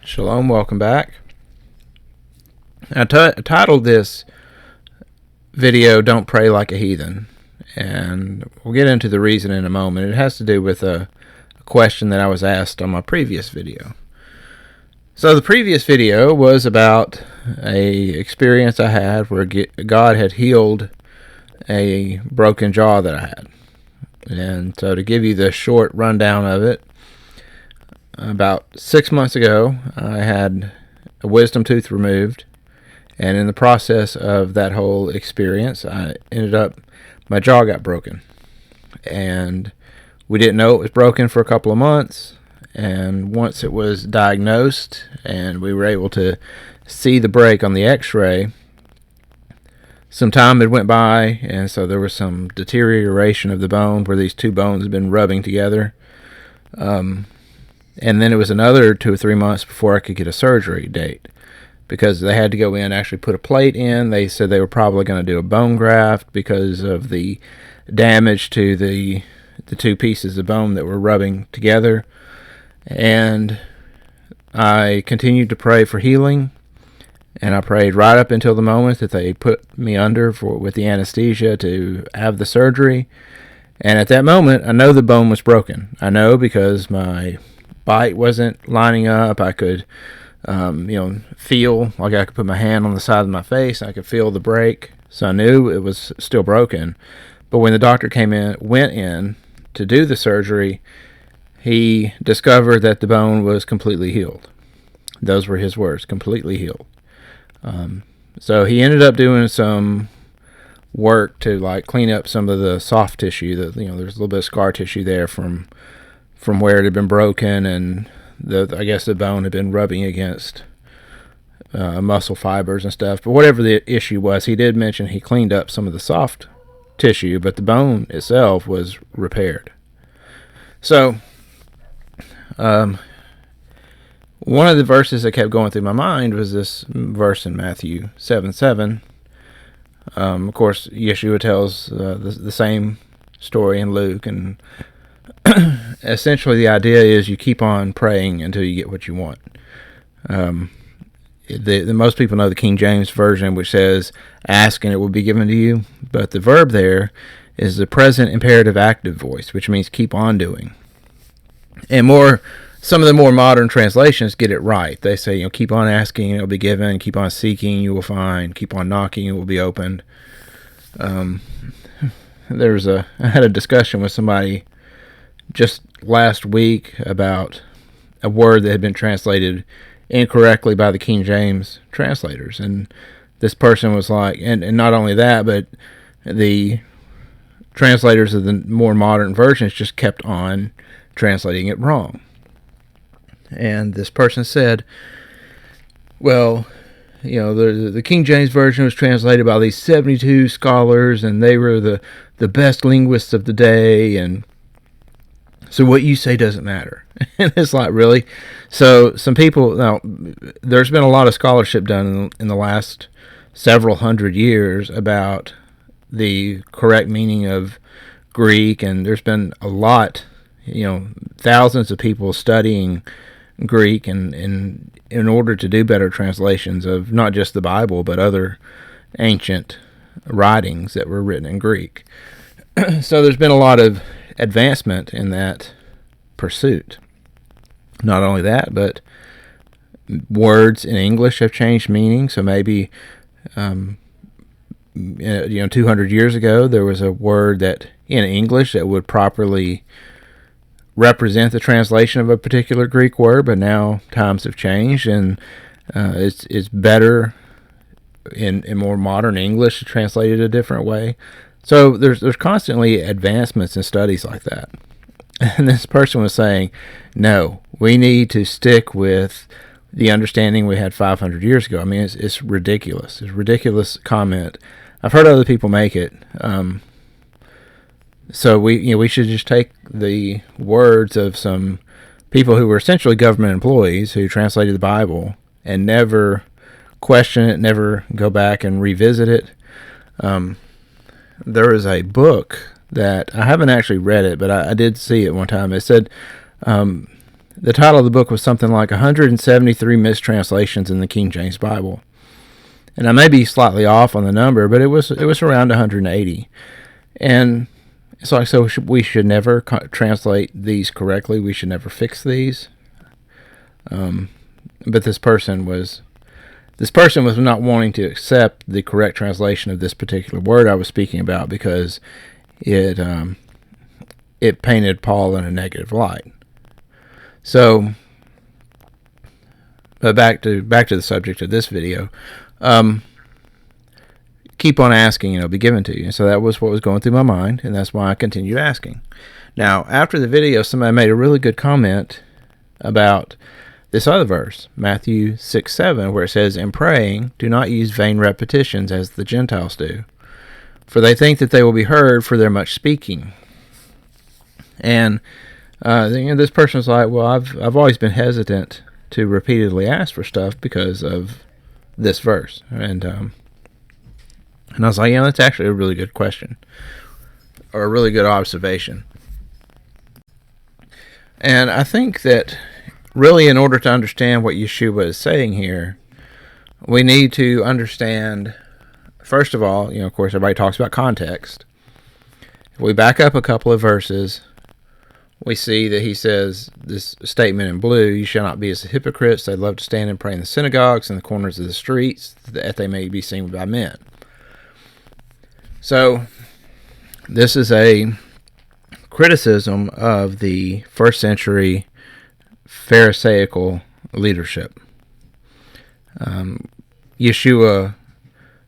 Shalom, welcome back. I titled this video, Don't Pray Like a Heathen, and we'll get into the reason in a moment. It has to do with a question that I was asked on my previous video. So the previous video was about a experience I had where God had healed a broken jaw that I had. And so to give you the short rundown of it, about 6 months ago, I had a wisdom tooth removed, and in the process of that whole experience, my jaw got broken, and we didn't know it was broken for a couple of months, and once it was diagnosed, and we were able to see the break on the x-ray, some time had went by, and so there was some deterioration of the bone where these two bones had been rubbing together. And then it was another 2 or 3 months before I could get a surgery date because they had to go in and actually put a plate in. They said they were probably going to do a bone graft because of the damage to the two pieces of bone that were rubbing together. And I continued to pray for healing, and I prayed right up until the moment that they put me under with the anesthesia to have the surgery. And at that moment, I know the bone was broken. I know because my bite wasn't lining up. I could, feel like I could put my hand on the side of my face. I could feel the break, so I knew it was still broken. But when the doctor went in to do the surgery, he discovered that the bone was completely healed. Those were his words, completely healed. So he ended up doing some work to clean up some of the soft tissue. That there's a little bit of scar tissue there from where it had been broken, and I guess the bone had been rubbing against muscle fibers and stuff. But whatever the issue was, he did mention he cleaned up some of the soft tissue, but the bone itself was repaired. So, one of the verses that kept going through my mind was this verse in Matthew 7:7. Of course, Yeshua tells the same story in Luke, and essentially the idea is you keep on praying until you get what you want. The most people know the King James Version, which says, ask and it will be given to you. But the verb there is the present imperative active voice, which means keep on doing. And some of the more modern translations get it right. They say, keep on asking and it will be given. Keep on seeking, you will find. Keep on knocking, it will be opened. I had a discussion with somebody just last week about a word that had been translated incorrectly by the King James translators, and this person was like, and not only that, but the translators of the more modern versions just kept on translating it wrong. And this person said, well, the King James Version was translated by these 72 scholars, and they were the best linguists of the day, and so what you say doesn't matter. And it's like, really? So some people, now, there's been a lot of scholarship done in the last several hundred years about the correct meaning of Greek, and there's been a lot, thousands of people studying Greek and in order to do better translations of not just the Bible, but other ancient writings that were written in Greek. So there's been a lot of advancement in that pursuit. Not only that, but words in English have changed meaning. So maybe 200 years ago there was a word that in English that would properly represent the translation of a particular Greek word, but now times have changed, and it's better in more modern English translated a different way. So there's constantly advancements in studies like that. And this person was saying, no, we need to stick with the understanding we had 500 years ago. I mean, it's ridiculous. It's a ridiculous comment. I've heard other people make it. So we should just take the words of some people who were essentially government employees who translated the Bible and never question it, never go back and revisit it. There is a book that I haven't actually read it, but I did see it one time. It said the title of the book was something like 173 mistranslations in the King James Bible. And I may be slightly off on the number, but it was around 180. And it's like, so we should never translate these correctly. We should never fix these. But this person was not wanting to accept the correct translation of this particular word I was speaking about because it painted Paul in a negative light. So, but back to the subject of this video. Keep on asking, be given to you. And so that was what was going through my mind, and that's why I continued asking. Now, after the video, somebody made a really good comment about this other verse, Matthew 6:7, where it says, "In praying, do not use vain repetitions as the Gentiles do, for they think that they will be heard for their much speaking." And this person's like, well, I've always been hesitant to repeatedly ask for stuff because of this verse. And I was like, that's actually a really good question, or a really good observation. And I think that really, in order to understand what Yeshua is saying here, we need to understand, first of all, of course, everybody talks about context. If we back up a couple of verses, we see that he says this statement in blue, "You shall not be as hypocrites. They love to stand and pray in the synagogues and the corners of the streets, that they may be seen by men." So, this is a criticism of the first century Pharisaical leadership. Yeshua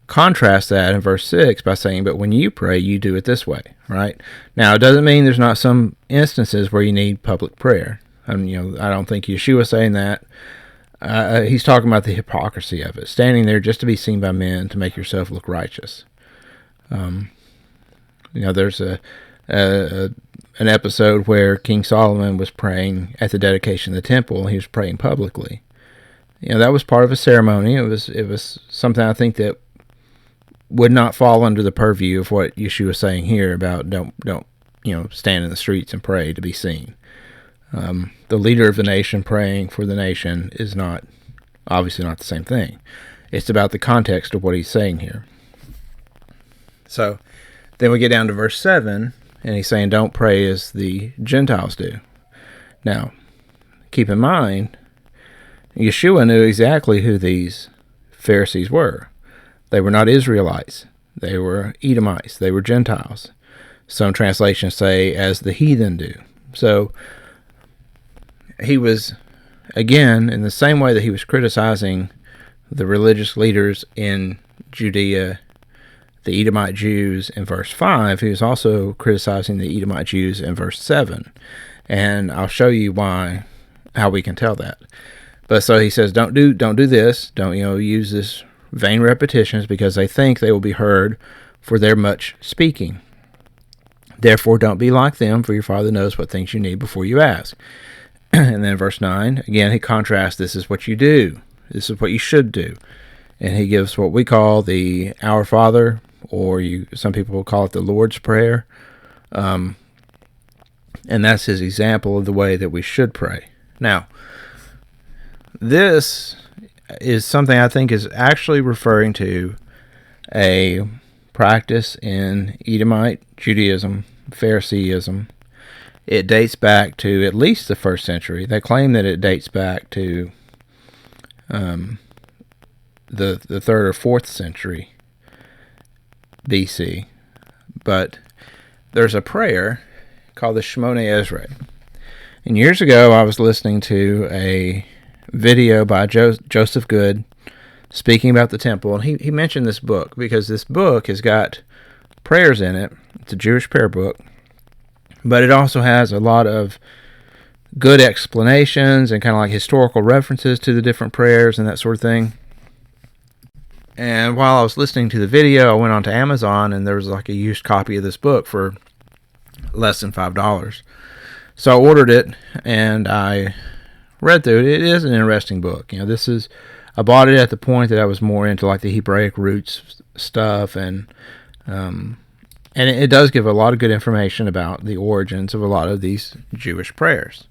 contrasts that in verse 6 by saying, "But when you pray, you do it this way," right? Now, it doesn't mean there's not some instances where you need public prayer. I don't think Yeshua's saying that. He's talking about the hypocrisy of it, standing there just to be seen by men to make yourself look righteous. There's an episode where King Solomon was praying at the dedication of the temple. He was praying publicly. That was part of a ceremony. It was something I think that would not fall under the purview of what Yeshua is saying here about don't stand in the streets and pray to be seen. The leader of the nation praying for the nation is obviously not the same thing. It's about the context of what he's saying here. So then we get down to verse 7, and he's saying, "Don't pray as the Gentiles do." Now, keep in mind, Yeshua knew exactly who these Pharisees were. They were not Israelites. They were Edomites. They were Gentiles. Some translations say, "as the heathen do." So he was, again, in the same way that he was criticizing the religious leaders in Judea, the Edomite Jews in verse 5, he was also criticizing the Edomite Jews in verse 7. And I'll show you how we can tell that. But so he says, don't do this. Don't, use this vain repetitions, because they think they will be heard for their much speaking. Therefore, don't be like them, for your Father knows what things you need before you ask. And then verse 9, again, he contrasts, this is what you do. This is what you should do. And he gives what we call the Our Father, or some people will call it the Lord's Prayer. And that's his example of the way that we should pray. Now, this is something I think is actually referring to a practice in Edomite Judaism, Pharisaism. It dates back to at least the 1st century. They claim that it dates back to the 3rd or 4th century BC. But there's a prayer called the Shmoneh Esrei. And years ago, I was listening to a video by Joseph Good speaking about the temple, and he mentioned this book because this book has got prayers in it. It's a Jewish prayer book, but it also has a lot of good explanations and kind of like historical references to the different prayers and that sort of thing. And while I was listening to the video, I went onto Amazon, and there was like a used copy of this book for less than $5. So I ordered it, and I read through it. It is an interesting book. I bought it at the point that I was more into like the Hebraic roots stuff, and it does give a lot of good information about the origins of a lot of these Jewish prayers.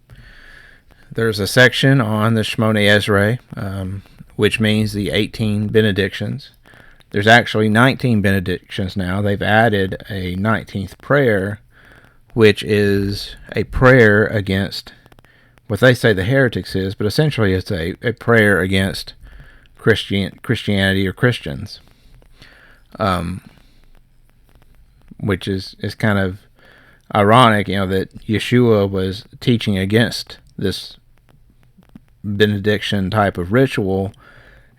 there's a section on the Shmoneh Esrei, which means the 18 benedictions. There's actually 19 benedictions now. They've added a 19th prayer, which is a prayer against what they say the heretics is, but essentially it's a prayer against Christianity or Christians, which is kind of ironic, that Yeshua was teaching against this benediction type of ritual,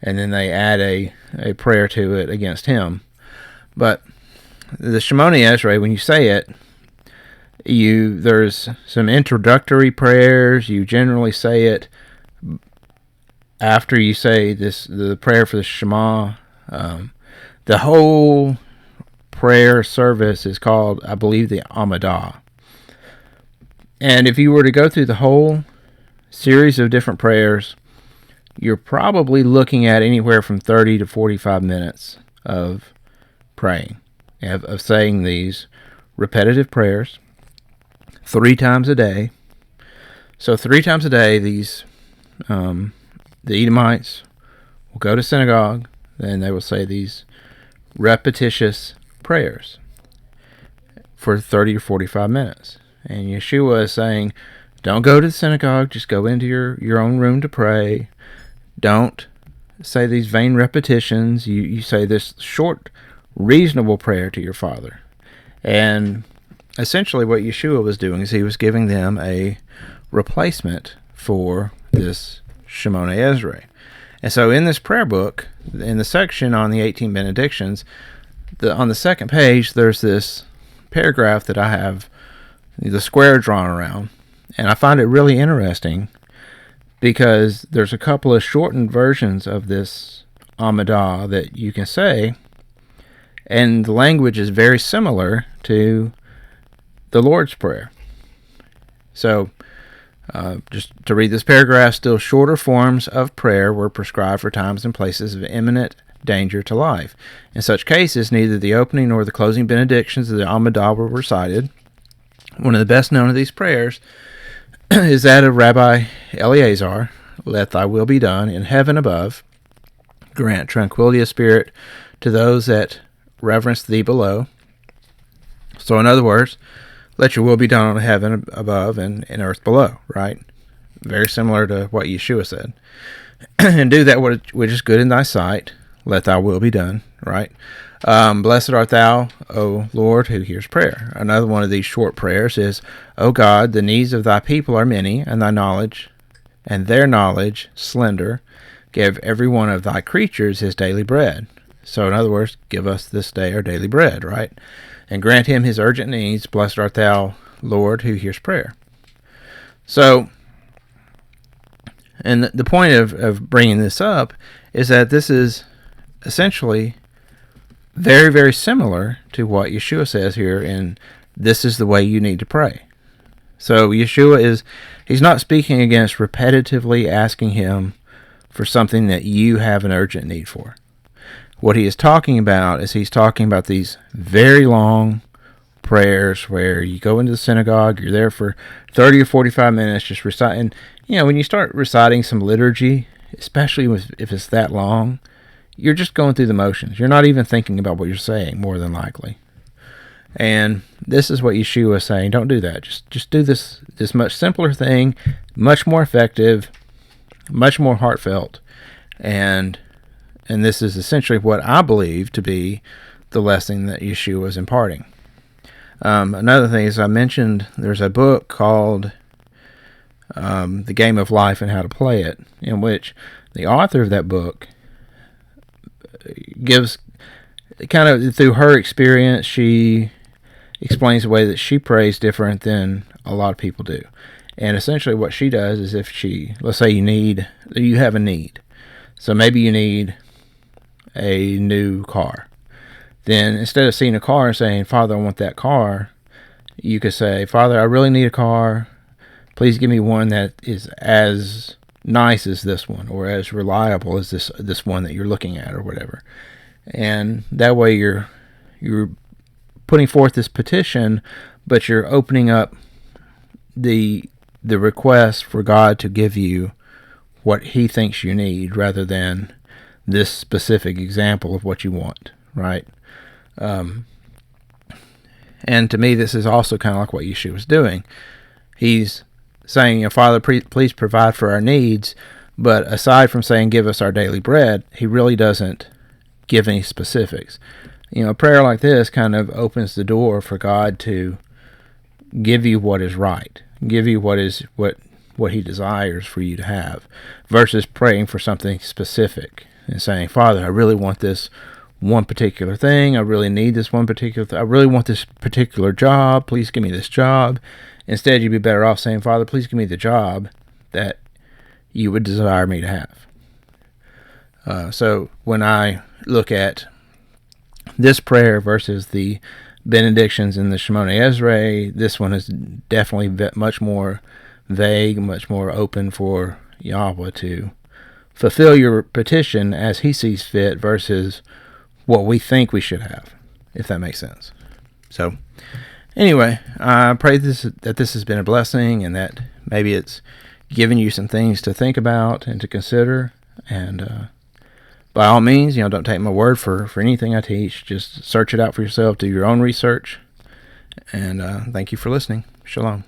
and then they add a prayer to it against him. But the Shmoneh Esrei, when you say it, there's some introductory prayers. You generally say it after you say the prayer for the Shema. The whole prayer service is called, I believe, the Amidah. And if you were to go through the whole series of different prayers, you're probably looking at anywhere from 30 to 45 minutes of praying, of saying these repetitive prayers 3 times a day. So 3 times a day, the Edomites will go to synagogue, and they will say these repetitious prayers for 30 or 45 minutes. And Yeshua is saying, don't go to the synagogue, just go into your own room to pray. Don't say these vain repetitions. You say this short, reasonable prayer to your Father. And essentially what Yeshua was doing is he was giving them a replacement for this Shmoneh Esrei. And so in this prayer book, in the section on the 18 benedictions, on the second page, there's this paragraph that I have the square drawn around. And I find it really interesting because there's a couple of shortened versions of this Amidah that you can say, and the language is very similar to the Lord's Prayer. So, just to read this paragraph, still shorter forms of prayer were prescribed for times and places of imminent danger to life. In such cases, neither the opening nor the closing benedictions of the Amidah were recited. One of the best known of these prayers is that of Rabbi Eleazar, "Let thy will be done in heaven above. Grant tranquility of spirit to those that reverence thee below." So in other words, let your will be done on heaven above and in earth below, right? Very similar to what Yeshua said. And do that which is good in thy sight. Let thy will be done, right? Blessed art thou, O Lord, who hears prayer. Another one of these short prayers is, O God, the needs of thy people are many, and thy knowledge, and their knowledge slender. Give every one of thy creatures his daily bread. So in other words, give us this day our daily bread, right? And grant him his urgent needs. Blessed art thou, Lord, who hears prayer. So, and the point of bringing this up is that this is essentially very, very similar to what Yeshua says here in this is the way you need to pray. So Yeshua he's not speaking against repetitively asking him for something that you have an urgent need for. What he is talking about is he's talking about these very long prayers where you go into the synagogue, you're there for 30 or 45 minutes just reciting. When you start reciting some liturgy, especially if it's that long, you're just going through the motions. You're not even thinking about what you're saying, more than likely. And this is what Yeshua is saying. Don't do that. Just do this much simpler thing, much more effective, much more heartfelt. And this is essentially what I believe to be the lesson that Yeshua is imparting. Another thing is I mentioned there's a book called The Game of Life and How to Play It, in which the author of that book gives kind of through her experience, she explains the way that she prays different than a lot of people do. And essentially what she does is let's say you have a need. So maybe you need a new car. Then instead of seeing a car and saying, Father, I want that car, you could say, Father, I really need a car. Please give me one that is as nice as this one, or as reliable as this one that you're looking at, or whatever. And that way you're putting forth this petition, but you're opening up the the request for God to give you what he thinks you need rather than this specific example of what you want, right? And to me, this is also kind of like what Yeshua was doing. He's saying, Father, please provide for our needs, but aside from saying, give us our daily bread, he really doesn't give any specifics. A prayer like this kind of opens the door for God to give you what is right, give you what he desires for you to have, versus praying for something specific and saying, Father, I really want this one particular thing. I really need this one particular thing. I really want this particular job. Please give me this job. Instead, you'd be better off saying, Father, please give me the job that you would desire me to have. So when I look at this prayer versus the benedictions in the Shemona Ezra, this one is definitely much more vague, much more open for Yahweh to fulfill your petition as he sees fit versus what we think we should have, if that makes sense. So anyway, I pray that this has been a blessing and that maybe it's given you some things to think about and to consider. And by all means, don't take my word for anything I teach. Just search it out for yourself, do your own research. And thank you for listening. Shalom.